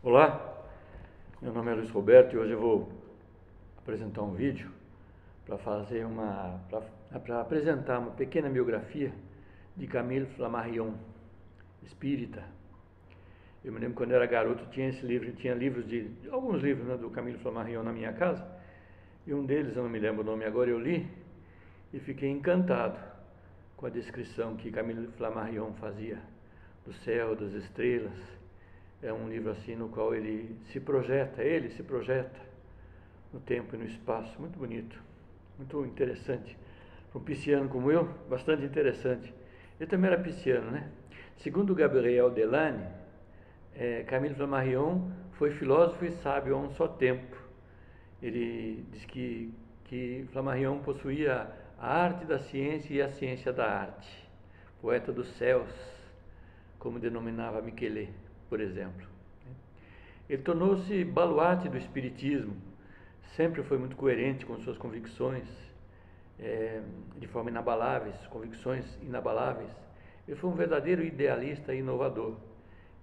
Olá, meu nome é Luiz Roberto e hoje eu vou apresentar um vídeo para apresentar uma pequena biografia de Camille Flammarion, espírita. Eu me lembro quando eu era garoto tinha esse livro, tinha alguns livros, né, do Camille Flammarion na minha casa, e um deles, eu não me lembro o nome agora, eu li e fiquei encantado com a descrição que Camille Flammarion fazia do céu, das estrelas. É um livro assim no qual ele se projeta no tempo e no espaço, muito bonito, muito interessante. Para um pisciano como eu, bastante interessante. Eu também era pisciano, né? Segundo Gabriel Delane, Camille Flammarion foi filósofo e sábio a um só tempo. Ele diz que Flammarion possuía a arte da ciência e a ciência da arte. Poeta dos céus, como denominava Michelet, por exemplo. Ele tornou-se baluarte do espiritismo, sempre foi muito coerente com suas convicções, de forma inabaláveis, convicções inabaláveis. Ele foi um verdadeiro idealista e inovador,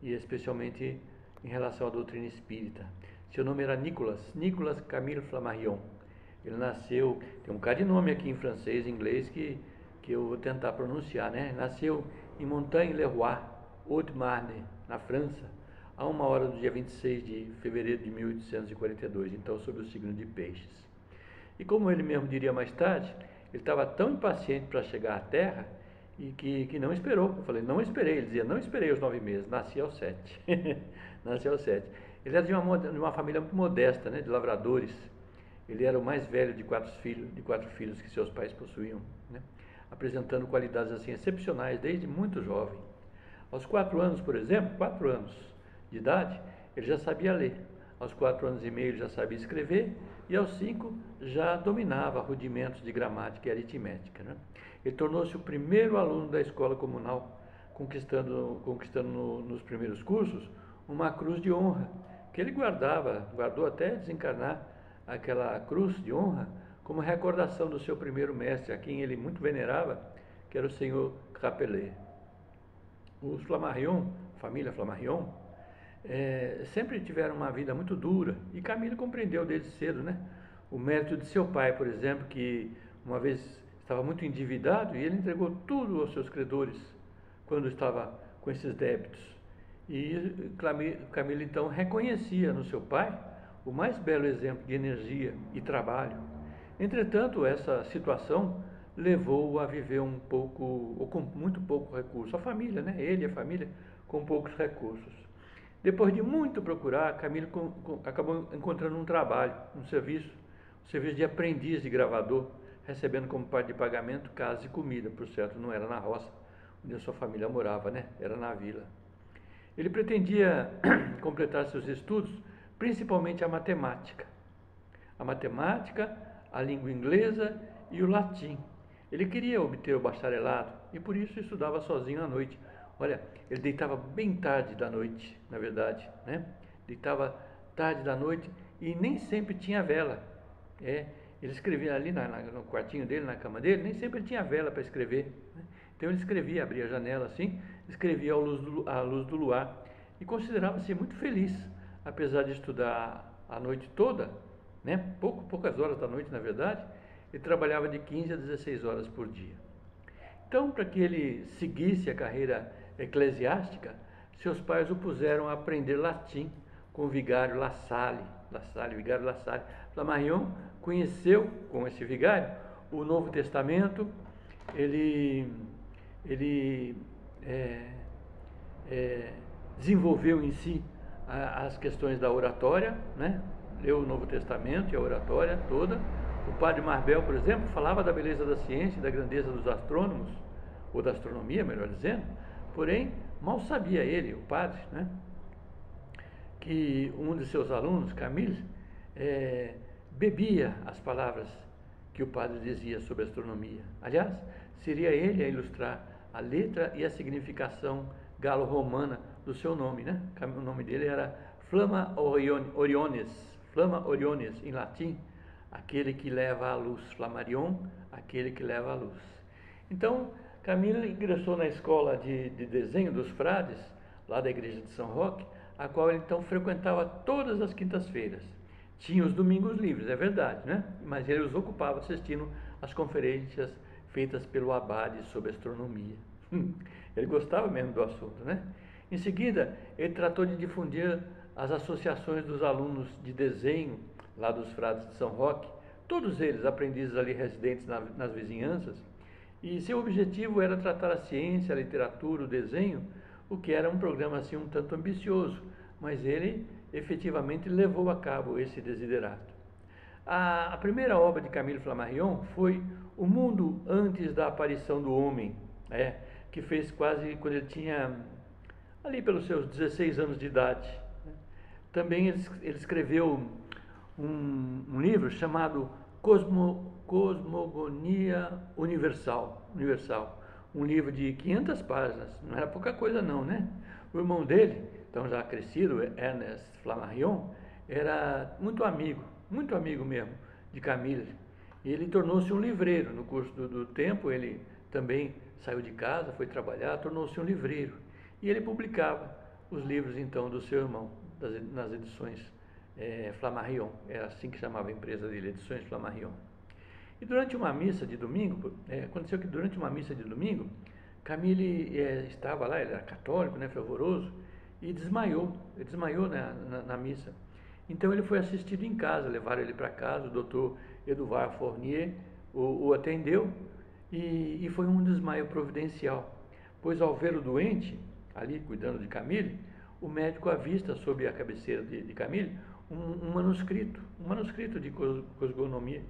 e especialmente em relação à doutrina espírita. Seu nome era Nicolas Camille Flammarion. Ele nasceu, tem um bocado de nome aqui em francês e inglês que eu vou tentar pronunciar, né? Nasceu em Montagne-le-Roi, Haute-Marne, na França, a 1h do dia 26 de fevereiro de 1842, então sob o signo de Peixes. E como ele mesmo diria mais tarde, ele estava tão impaciente para chegar à Terra e que não esperou. Eu falei, não esperei. Ele dizia, não esperei os 9 meses, nasci aos 7. Nasci aos 7. Ele era de uma família muito modesta, né, de lavradores. Ele era o mais velho de quatro filhos que seus pais possuíam, né, apresentando qualidades assim excepcionais desde muito jovem. Aos 4 anos, por exemplo, 4 anos de idade, ele já sabia ler. Aos 4 anos e meio ele já sabia escrever e aos 5 já dominava rudimentos de gramática e aritmética, né? Ele tornou-se o primeiro aluno da escola comunal, conquistando nos primeiros cursos uma cruz de honra, que ele guardou até desencarnar aquela cruz de honra como recordação do seu primeiro mestre, a quem ele muito venerava, que era o senhor Crapelet. Os Flammarion, família Flammarion, sempre tiveram uma vida muito dura, e Camille compreendeu desde cedo, né, o mérito de seu pai, por exemplo, que uma vez estava muito endividado e ele entregou tudo aos seus credores quando estava com esses débitos. E Camille então reconhecia no seu pai o mais belo exemplo de energia e trabalho. Entretanto, essa situação levou-o a viver um pouco, ou com muito pouco recurso. A família, né? Ele e a família com poucos recursos. Depois de muito procurar, Camille acabou encontrando um trabalho, um serviço de aprendiz de gravador, recebendo como parte de pagamento casa e comida. Por certo, não era na roça onde a sua família morava, né? Era na vila. Ele pretendia completar seus estudos, principalmente a matemática, a língua inglesa e o latim. Ele queria obter o bacharelado e por isso estudava sozinho à noite. Olha, ele deitava bem tarde da noite, na verdade, né? Deitava tarde da noite e nem sempre tinha vela. Ele escrevia ali no quartinho dele, na cama dele, nem sempre tinha vela para escrever, né? Então ele escrevia, abria a janela assim, escrevia à luz do luar e considerava-se muito feliz, apesar de estudar a noite toda, né? Poucas horas da noite, na verdade. Ele trabalhava de 15 a 16 horas por dia. Então, para que ele seguisse a carreira eclesiástica, seus pais o puseram a aprender latim com o vigário La Salle. Flammarion conheceu, com esse vigário, o Novo Testamento. Ele desenvolveu em si as questões da oratória, né? Leu o Novo Testamento e a oratória toda. O padre Marbel, por exemplo, falava da beleza da ciência e da grandeza dos astrônomos, ou da astronomia, melhor dizendo, porém, mal sabia ele, o padre, né, que um de seus alunos, Camille, bebia as palavras que o padre dizia sobre astronomia. Aliás, seria ele a ilustrar a letra e a significação galo-romana do seu nome, né? O nome dele era Flamma Orionis, em latim, aquele que leva a luz, Flammarion, aquele que leva a luz. Então, Camille ingressou na escola de desenho dos frades, lá da igreja de São Roque, a qual ele então frequentava todas as quintas-feiras. Tinha os domingos livres, é verdade, né? Mas ele os ocupava assistindo às conferências feitas pelo abade sobre astronomia. Ele gostava mesmo do assunto, né? Em seguida, ele tratou de difundir as associações dos alunos de desenho lá dos Frades de São Roque, todos eles aprendizes ali residentes nas vizinhanças, e seu objetivo era tratar a ciência, a literatura, o desenho, o que era um programa assim um tanto ambicioso, mas ele efetivamente levou a cabo esse desiderato. A primeira obra de Camille Flammarion foi O Mundo Antes da Aparição do Homem, que fez quase quando ele tinha ali pelos seus 16 anos de idade. Também ele escreveu um livro chamado Cosmogonia Universal, um livro de 500 páginas, não era pouca coisa não, né? O irmão dele, então já crescido, Ernest Flammarion, era muito amigo mesmo de Camille. E ele tornou-se um livreiro. No curso do tempo, ele também saiu de casa, foi trabalhar, tornou-se um livreiro. E ele publicava os livros, então, do seu irmão, nas edições Flammarion. Era assim que chamava a empresa dele, Edições Flammarion. E durante uma missa de domingo, aconteceu que durante uma missa de domingo, Camille estava lá, ele era católico, né, fervoroso, e desmaiou. Ele desmaiou na missa. Então ele foi assistido em casa, levaram ele para casa, o doutor Edouard Fournier o atendeu e foi um desmaio providencial, pois ao ver o doente, ali cuidando de Camille, o médico avista sob a cabeceira de Camille um manuscrito de cosmogonia,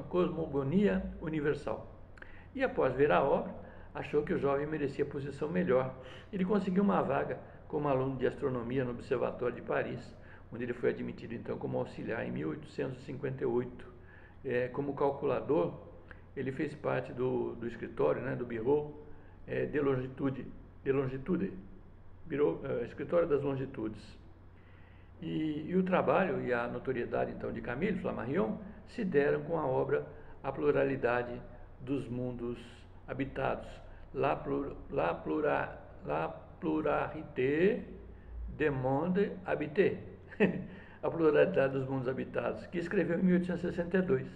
Cosmogonia Universal. E após ver a obra, achou que o jovem merecia posição melhor. Ele conseguiu uma vaga como aluno de astronomia no Observatório de Paris, onde ele foi admitido então como auxiliar em 1858. Como calculador, ele fez parte do escritório, né, do Bureau de Longitude, Escritório das Longitudes. E o trabalho e a notoriedade então de Camille Flammarion se deram com a obra A Pluralidade dos Mundos Habitados, La Pluralité des Mondes Habités, A Pluralidade dos Mundos Habitados, que escreveu em 1862.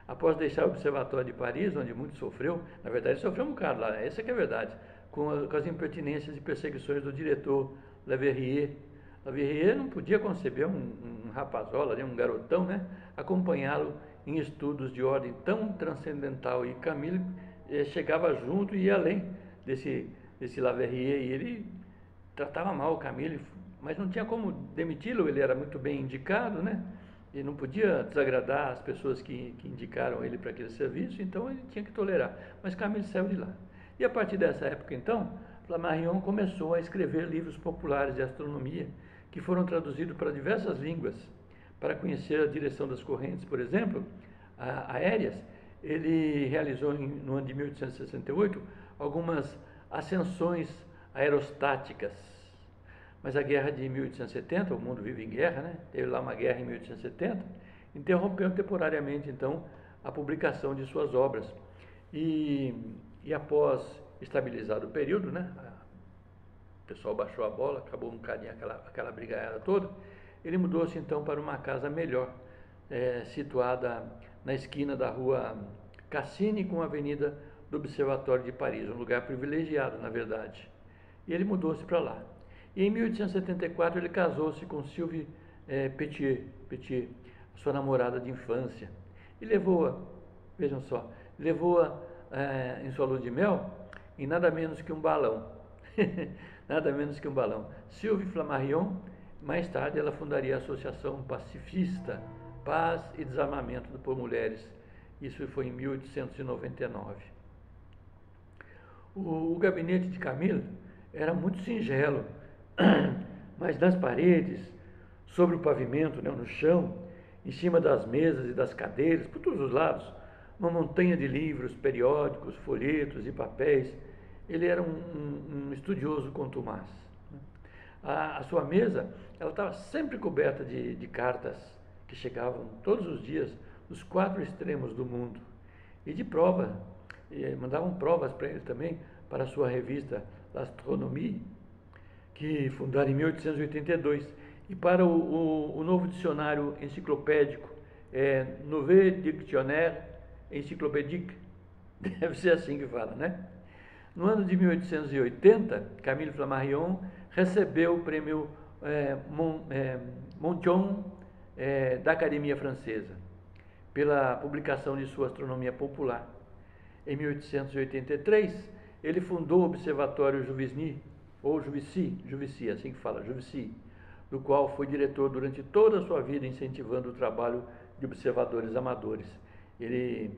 Após deixar o Observatório de Paris, onde muito sofreu, na verdade sofreu um bocado lá, essa que é a verdade, com as impertinências e perseguições do diretor Leverrier. Leverrier não podia conceber um rapazola, um garotão, né, acompanhá-lo em estudos de ordem tão transcendental, e Camille chegava junto e ia além desse Leverrier, e ele tratava mal o Camille, mas não tinha como demiti-lo, ele era muito bem indicado, né? E não podia desagradar as pessoas que indicaram ele para aquele serviço, então ele tinha que tolerar. Mas Camille saiu de lá. E a partir dessa época, então, Flammarion começou a escrever livros populares de astronomia, que foram traduzidos para diversas línguas. Para conhecer a direção das correntes, por exemplo, aéreas, ele realizou no ano de 1868 algumas ascensões aerostáticas. Mas a guerra de 1870, o mundo vive em guerra, né? Teve lá uma guerra em 1870, interrompeu temporariamente, então, a publicação de suas obras. E após estabilizado o período, né? O pessoal baixou a bola, acabou um bocadinho aquela brigaiada toda, ele mudou-se então para uma casa melhor, situada na esquina da rua Cassini com a avenida do Observatório de Paris, um lugar privilegiado, na verdade. E ele mudou-se para lá. E em 1874 ele casou-se com Sylvie Petier, sua namorada de infância, e levou-a, vejam só, em sua lua de mel em nada menos que um balão. Nada menos que um balão. Sylvie Flammarion, mais tarde ela fundaria a Associação Pacifista, Paz e Desarmamento por Mulheres. Isso foi em 1899. O gabinete de Camille era muito singelo, mas nas paredes, sobre o pavimento, né, no chão, em cima das mesas e das cadeiras, por todos os lados, uma montanha de livros, periódicos, folhetos e papéis. Ele era um estudioso contumaz. A sua mesa, ela estava sempre coberta de cartas que chegavam todos os dias dos 4 extremos do mundo, e de prova, mandavam provas para ele também, para a sua revista L'Astronomie, que fundaram em 1882. E para o novo dicionário enciclopédico, Nouveau Dictionnaire Encyclopédique, deve ser assim que fala, né? No ano de 1880, Camille Flammarion recebeu o prêmio Monthyon da Academia Francesa, pela publicação de sua Astronomia Popular. Em 1883, ele fundou o Observatório Juvisy, ou Juvisy, assim que fala, Juvisy, do qual foi diretor durante toda a sua vida, incentivando o trabalho de observadores amadores. Ele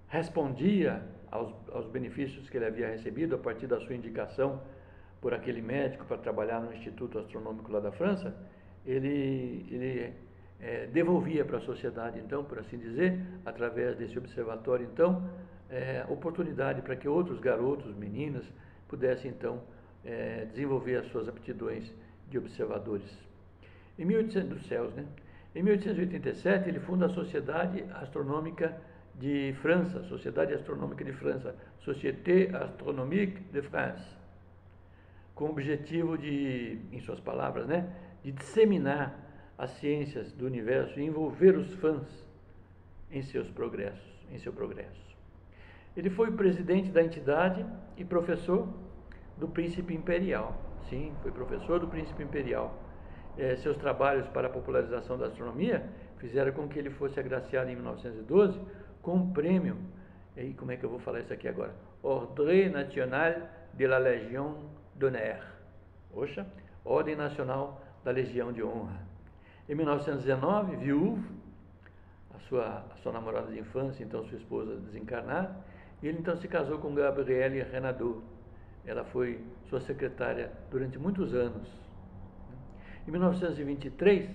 respondia aos benefícios que ele havia recebido a partir da sua indicação por aquele médico para trabalhar no Instituto Astronômico lá da França. Ele devolvia para a sociedade, então, por assim dizer, através desse observatório, então, oportunidade para que outros garotos, meninas, pudessem, então, desenvolver as suas aptidões de observadores. Em 1887, ele funda a Sociedade Astronômica de França, Sociedade Astronômica de França, Société Astronomique de France, com o objetivo de, em suas palavras, né, de disseminar as ciências do universo e envolver os fãs em seu progresso. Ele foi presidente da entidade e professor do Príncipe Imperial. Sim, foi professor do Príncipe Imperial. Seus trabalhos para a popularização da astronomia fizeram com que ele fosse agraciado em 1912 com um prêmio, e como é que eu vou falar isso aqui agora? Ordre National de la Légion d'Honneur. Ordem Nacional da Legião de Honra. Em 1919, viúvo, a sua namorada de infância, então sua esposa desencarnada, e ele então se casou com Gabrielle Renaudot. Ela foi sua secretária durante muitos anos. Em 1923,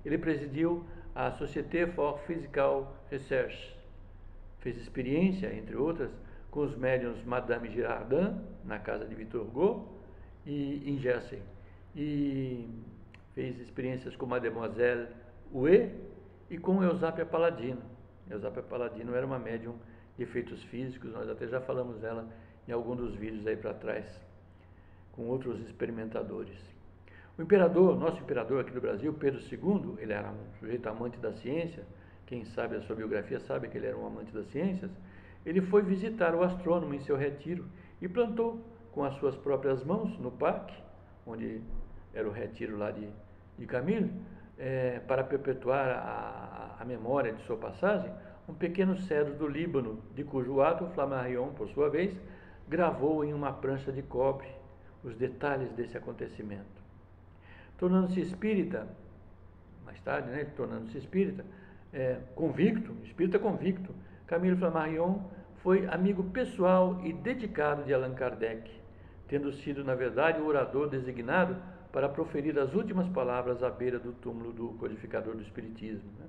ele presidiu a Société for Physical Research. Fez experiência, entre outras, com os médiuns Madame Girardin, na casa de Victor Hugo, e em Jersey. E fez experiências com Mademoiselle Houet e com Eusápia Paladino. Eusápia Paladino era uma médium de efeitos físicos, nós até já falamos dela em algum dos vídeos aí para trás, com outros experimentadores. O imperador, nosso imperador aqui do Brasil, Pedro II, ele era um sujeito amante da ciência, quem sabe a sua biografia sabe que ele era um amante das ciências. Ele foi visitar o astrônomo em seu retiro e plantou com as suas próprias mãos no parque, onde era o retiro lá de Camille, para perpetuar a memória de sua passagem, um pequeno cedro do Líbano, de cujo ato Flammarion, por sua vez, gravou em uma prancha de cobre os detalhes desse acontecimento. Tornando-se espírita, mais tarde, né, tornando-se espírita convicto, Camille Flammarion foi amigo pessoal e dedicado de Allan Kardec, tendo sido, na verdade, o orador designado para proferir as últimas palavras à beira do túmulo do codificador do Espiritismo. Né?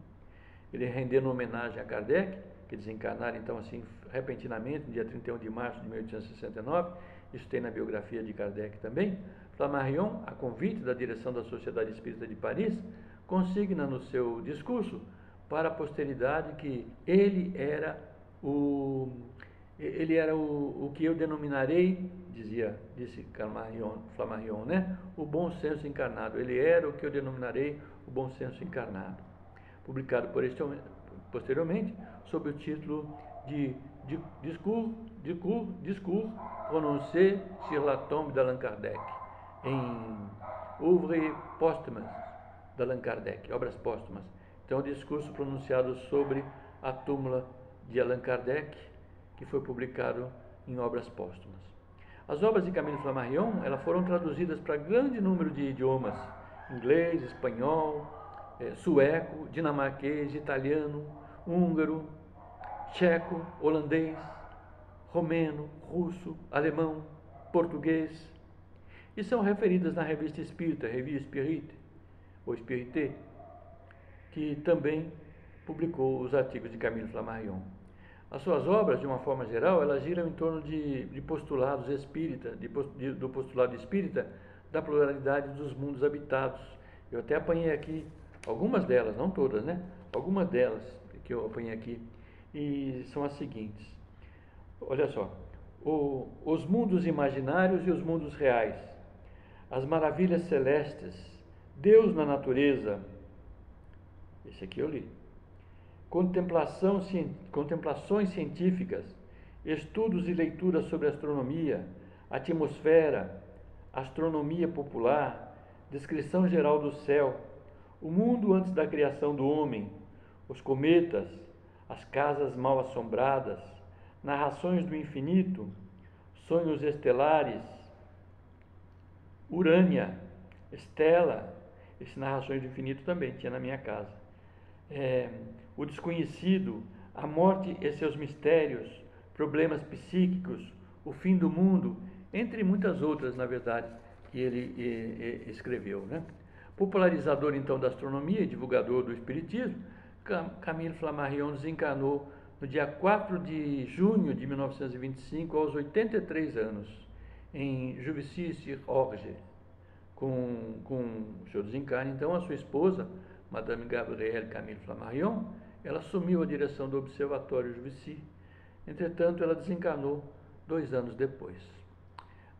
Ele rendendo homenagem a Kardec, que desencarnara então assim repentinamente, no dia 31 de março de 1869, isso tem na biografia de Kardec também. Flammarion, a convite da direção da Sociedade Espírita de Paris, consigna no seu discurso para a posteridade que ele era o que eu denominarei, disse Flammarion, né? O bom senso encarnado. Ele era o que eu denominarei o bom senso encarnado. Publicado posteriormente sob o título de Discours prononcé sur la tombe d'Allan Kardec, em Ouvres póstumas d'Allan Kardec, obras póstumas. Então, o discurso pronunciado sobre a túmula de Allan Kardec, que foi publicado em obras póstumas. As obras de Camille Flammarion, elas foram traduzidas para grande número de idiomas: inglês, espanhol, sueco, dinamarquês, italiano, húngaro, tcheco, holandês, romeno, russo, alemão, português, e são referidas na revista espírita, Revue Spirit, ou Spirité, que também publicou os artigos de Camille Flammarion. As suas obras, de uma forma geral, elas giram em torno de postulados espíritas, do postulado espírita da pluralidade dos mundos habitados. Eu até apanhei aqui algumas delas, não todas, né? Algumas delas que eu apanhei aqui, e são as seguintes. Olha só, os mundos imaginários e os mundos reais, as maravilhas celestes, Deus na natureza. Esse aqui eu li. Contemplações científicas, estudos e leituras sobre astronomia, atmosfera, astronomia popular, descrição geral do céu, o mundo antes da criação do homem, os cometas, as casas mal assombradas, narrações do infinito, sonhos estelares, Urânia, Estela, esse Narrações do Infinito também tinha na minha casa. O desconhecido, a morte e seus mistérios, problemas psíquicos, o fim do mundo, entre muitas outras, na verdade, que ele escreveu, né? Popularizador, então, da astronomia e divulgador do espiritismo, Camille Flammarion desencarnou no dia 4 de junho de 1925, aos 83 anos, em Juvisy-sur-Orge. Com o seu desencarne, então, a sua esposa, Madame Gabrielle Camille Flammarion, ela assumiu a direção do Observatório Juvisy. Entretanto, ela desencarnou 2 anos depois.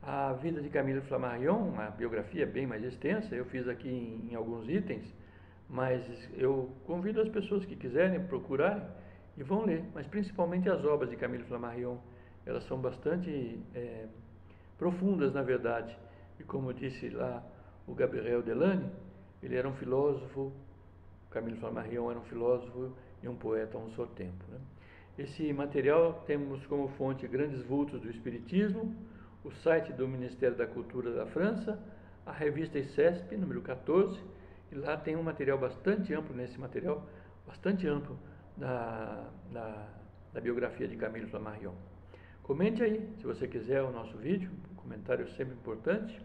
A vida de Camille Flammarion, uma biografia bem mais extensa, eu fiz aqui em alguns itens, mas eu convido as pessoas que quiserem procurarem e vão ler, mas principalmente as obras de Camille Flammarion. Elas são bastante profundas, na verdade, e como disse lá o Gabriel Delany, ele era um filósofo, Camille Flammarion era um filósofo e um poeta a um só tempo, né? Esse material temos como fonte Grandes Vultos do Espiritismo, o site do Ministério da Cultura da França, a revista ICESP, número 14, e lá tem um material bastante amplo, nesse material, bastante amplo da biografia de Camille Flammarion. Comente aí, se você quiser, o nosso vídeo, um comentário sempre importante.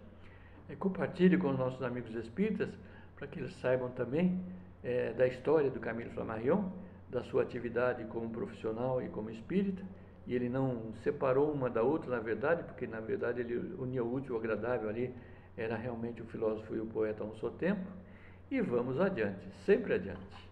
Compartilhe com os nossos amigos espíritas, para que eles saibam também da história do Camille Flammarion, da sua atividade como profissional e como espírita. E ele não separou uma da outra, na verdade, porque na verdade ele unia o útil ao agradável ali, era realmente o filósofo e o poeta a um só tempo. E vamos adiante, sempre adiante.